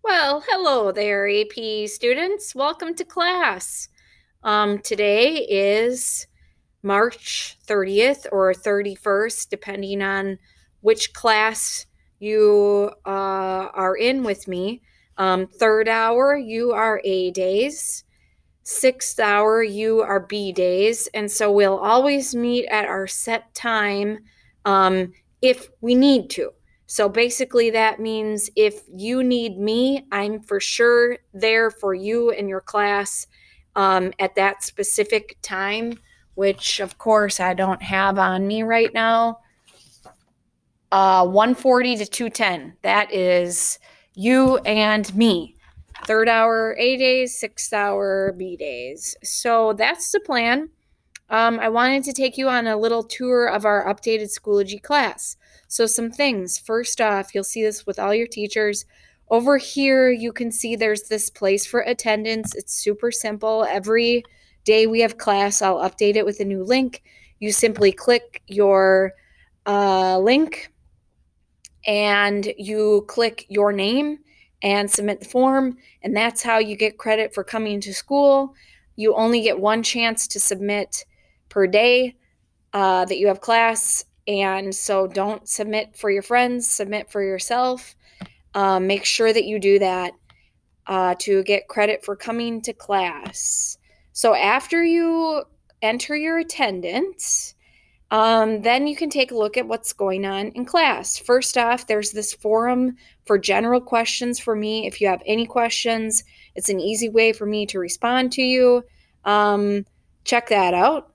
Well, hello there, AP students. Welcome to class. Today is March 30th or 31st, depending on which class you are in with me. Third hour, you are A days. Sixth hour, you are B days. And so we'll always meet at our set time if we need to. So basically, that means if you need me, I'm for sure there for you and your class at that specific time, which of course I don't have on me right now. 140 to 210. That is you and me. Third hour A days, sixth hour B days. So that's the plan. I wanted to take you on a little tour of our updated Schoology class. So some things. First off, you'll see this with all your teachers. Over here, you can see there's this place for attendance. It's super simple. Every day we have class, I'll update it with a new link. You simply click your link and you click your name and submit the form, and that's how you get credit for coming to school. You only get one chance to submit per day that you have class, and so don't submit for your friends, submit for yourself. Make sure that you do that to get credit for coming to class. So after you enter your attendance, then you can take a look at what's going on in class. First off, there's this forum for general questions for me. If you have any questions, it's an easy way for me to respond to you. Check that out.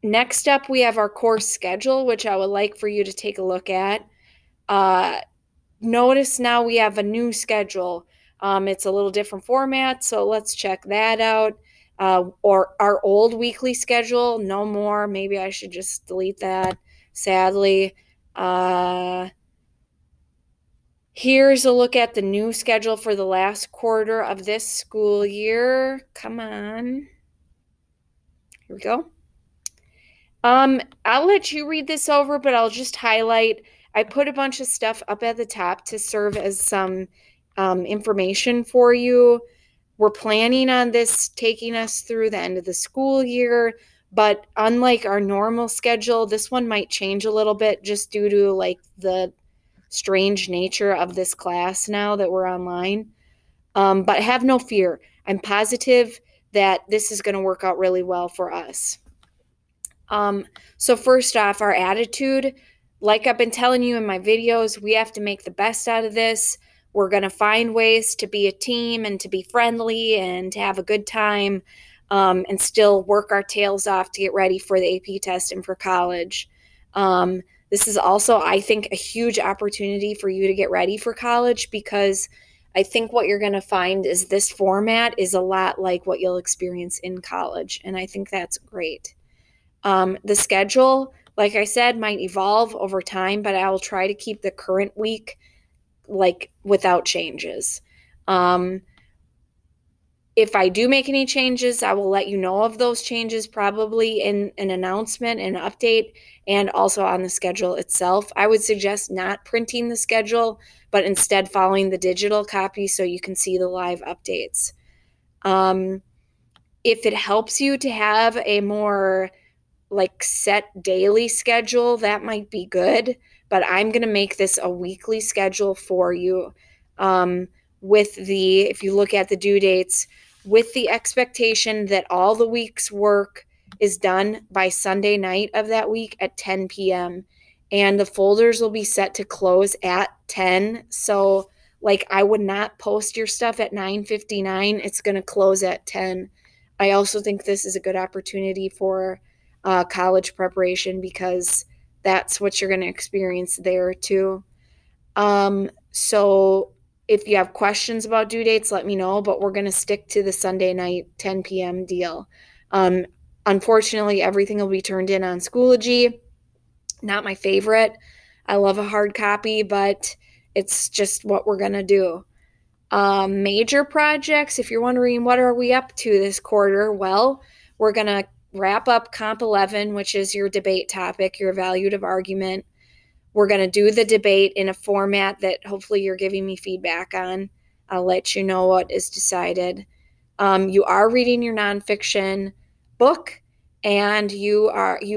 Next up, we have our course schedule, which I would like for you to take a look at. Notice now we have a new schedule. It's a little different format, so let's check that out. Or our old weekly schedule, no more. Maybe I should just delete that, sadly. Here's a look at the new schedule for the last quarter of this school year. Come on. Here we go. I'll let you read this over, but I'll just highlight. I put a bunch of stuff up at the top to serve as some information for you. We're planning on this taking us through the end of the school year, but unlike our normal schedule, this one might change a little bit just due to like the strange nature of this class now that we're online. But have no fear. I'm positive that this is going to work out really well for us. So first off, our attitude, like I've been telling you in my videos, we have to make the best out of this. We're going to find ways to be a team and to be friendly and to have a good time, and still work our tails off to get ready for the AP test and for college. This is also, I think, a huge opportunity for you to get ready for college, because I think what you're going to find is this format is a lot like what you'll experience in college, and I think that's great. The schedule, like I said, might evolve over time, but I will try to keep the current week like without changes. If I do make any changes, I will let you know of those changes probably in an announcement and update, and also on the schedule itself. I would suggest not printing the schedule, but instead following the digital copy so you can see the live updates. If it helps you to have a more like set daily schedule, that might be good, but I'm going to make this a weekly schedule for you. If you look at the due dates, with the expectation that all the week's work is done by Sunday night of that week at 10 p.m. And the folders will be set to close at 10. So like I would not post your stuff at 9:59. It's going to close at 10. I also think this is a good opportunity for college preparation, because that's what you're going to experience there too. So if you have questions about due dates, let me know, but we're going to stick to the Sunday night 10 p.m. deal. Unfortunately, everything will be turned in on Schoology. Not my favorite. I love a hard copy, but it's just what we're going to do. Major projects, if you're wondering what are we up to this quarter, well, we're going to wrap up Comp 11, which is your debate topic, your evaluative argument. We're going to do the debate in a format that hopefully you're giving me feedback on. I'll let you know what is decided. You are reading your nonfiction book, and you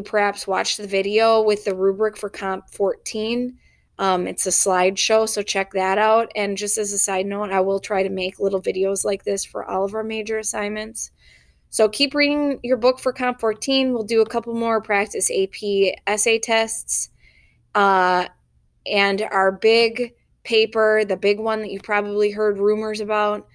perhaps watched the video with the rubric for Comp 14. It's a slideshow, so check that out. And just as a side note, I will try to make little videos like this for all of our major assignments. So keep reading your book for Comp 14. We'll do a couple more practice AP essay tests. And our big paper, the big one that you probably heard rumors about,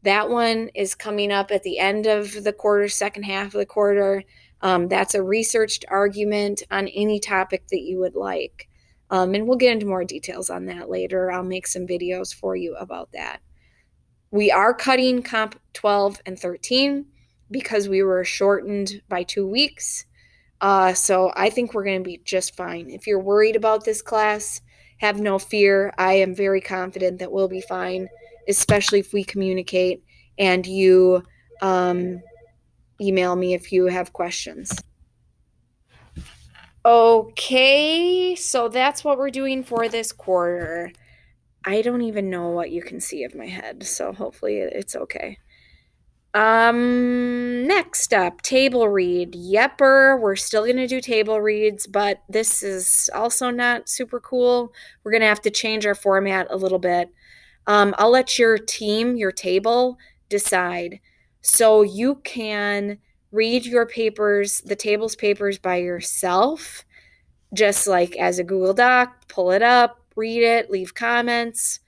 that one is coming up at the end of the quarter, second half of the quarter. That's a researched argument on any topic that you would like. And we'll get into more details on that later. I'll make some videos for you about that. We are cutting Comp 12 and 13 because we were shortened by 2 weeks. So I think we're going to be just fine. If you're worried about this class, have no fear. I am very confident that we'll be fine, especially if we communicate and you email me if you have questions. Okay, so that's what we're doing for this quarter. I don't even know what you can see of my head, so hopefully it's okay. Next up, table read. Yepper, we're still going to do table reads, but this is also not super cool. We're going to have to change our format a little bit. I'll let your team, your table, decide. So you can read your papers, the table's papers by yourself, just like as a Google Doc, pull it up, read it, leave comments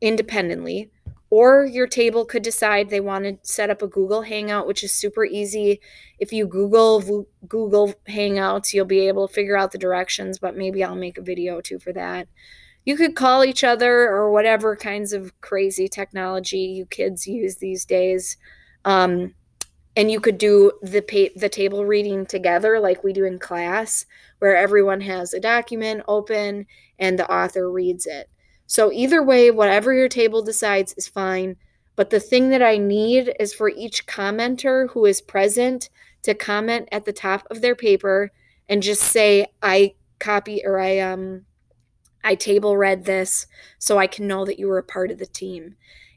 independently. Or your table could decide they want to set up a Google Hangout, which is super easy. If you Google Hangouts, you'll be able to figure out the directions, but maybe I'll make a video too for that. You could call each other or whatever kinds of crazy technology you kids use these days. And you could do the table reading together like we do in class, where everyone has a document open and the author reads it. So either way, whatever your table decides is fine. But the thing that I need is for each commenter who is present to comment at the top of their paper and just say, I table read this, so I can know that you were a part of the team.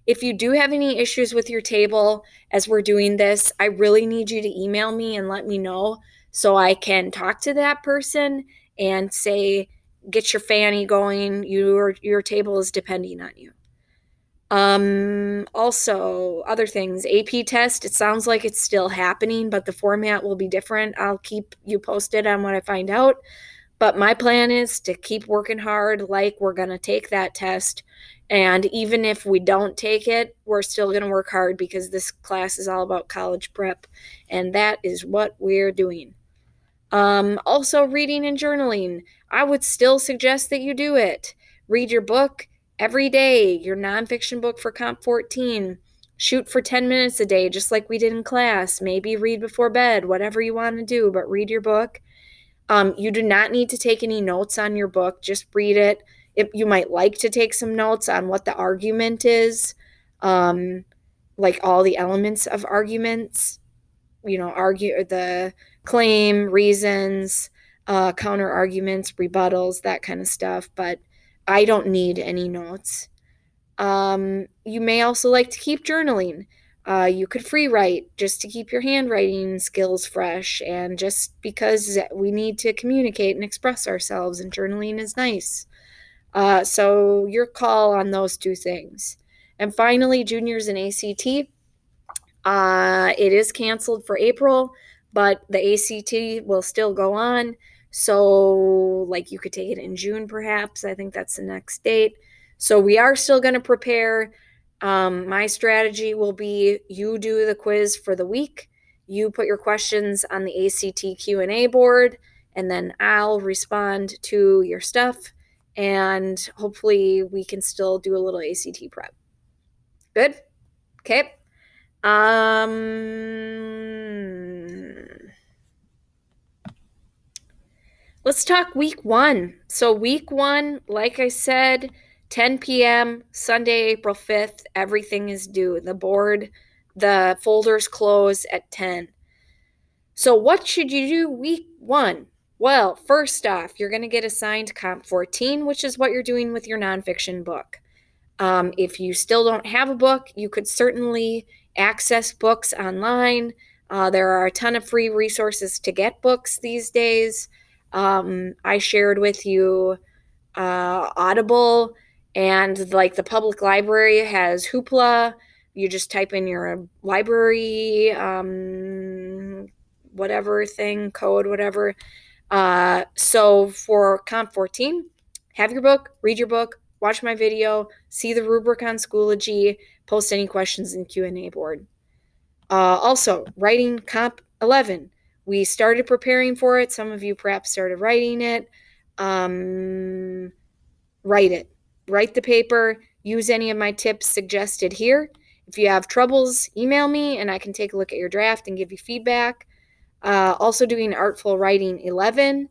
If you do have any issues with your table as we're doing this, I really need you to email me and let me know so I can talk to that person and say, get your fanny going. Your table is depending on you. Also, other things, AP test, it sounds like it's still happening, but the format will be different. I'll keep you posted on what I find out. But my plan is to keep working hard like we're going to take that test. And even if we don't take it, we're still going to work hard because this class is all about college prep. And that is what we're doing. Also, reading and journaling. I would still suggest that you do it. Read your book every day, your nonfiction book for Comp 14. Shoot for 10 minutes a day, just like we did in class. Maybe read before bed, whatever you want to do, but read your book. You do not need to take any notes on your book. Just read it. If you might like to take some notes on what the argument is, like all the elements of arguments, argue the claim, reasons, counter arguments, rebuttals, that kind of stuff. But I don't need any notes. You may also like to keep journaling. You could free write just to keep your handwriting skills fresh, and just because we need to communicate and express ourselves, and journaling is nice. So your call on those two things. And finally, juniors and ACT. It is canceled for April, but the ACT will still go on. So, like, you could take it in June, perhaps. I think that's the next date. So we are still going to prepare. My strategy will be you do the quiz for the week. You put your questions on the ACT Q&A board, and then I'll respond to your stuff. And hopefully we can still do a little ACT prep. Good? Okay. Let's talk week 1. So week 1, like I said, 10 p.m., Sunday, April 5th, everything is due. The folders close at 10. So what should you do week 1? Well, first off, you're going to get assigned Comp 14, which is what you're doing with your nonfiction book. If you still don't have a book, you could certainly access books online. There are a ton of free resources to get books these days. I shared with you Audible, and like the public library has Hoopla. You just type in your library, whatever thing, code, whatever. So for Comp 14, have your book, read your book, watch my video, see the rubric on Schoology, post any questions in the Q&A board. Also, writing Comp 11. We started preparing for it. Some of you perhaps started writing it. Write it. Write the paper. Use any of my tips suggested here. If you have troubles, email me and I can take a look at your draft and give you feedback. Also doing Artful Writing 11.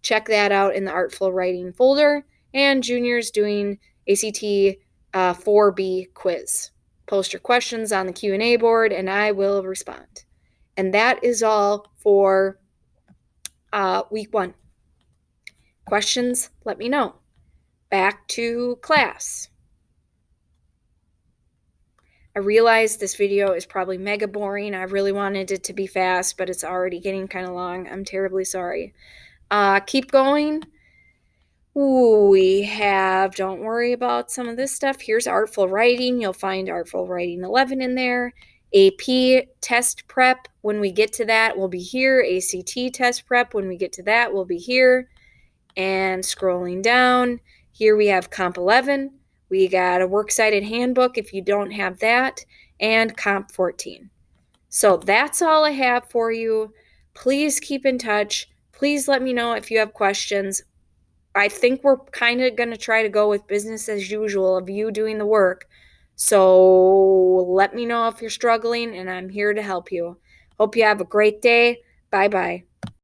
Check that out in the Artful Writing folder. And juniors doing ACT 4B quiz. Post your questions on the Q&A board and I will respond. And that is all for week 1. Questions? Let me know. Back to class. I realize this video is probably mega boring. I really wanted it to be fast, but it's already getting kind of long. I'm terribly sorry. Keep going. We have, don't worry about some of this stuff. Here's Artful Writing. You'll find Artful Writing 11 in there. AP test prep, when we get to that, will be here. ACT test prep, when we get to that, will be here. And scrolling down, here we have Comp 11. We got a works cited handbook if you don't have that, and Comp 14. So that's all I have for you. Please keep in touch. Please let me know if you have questions. I think we're kind of going to try to go with business as usual of you doing the work. So let me know if you're struggling, and I'm here to help you. Hope you have a great day. Bye-bye.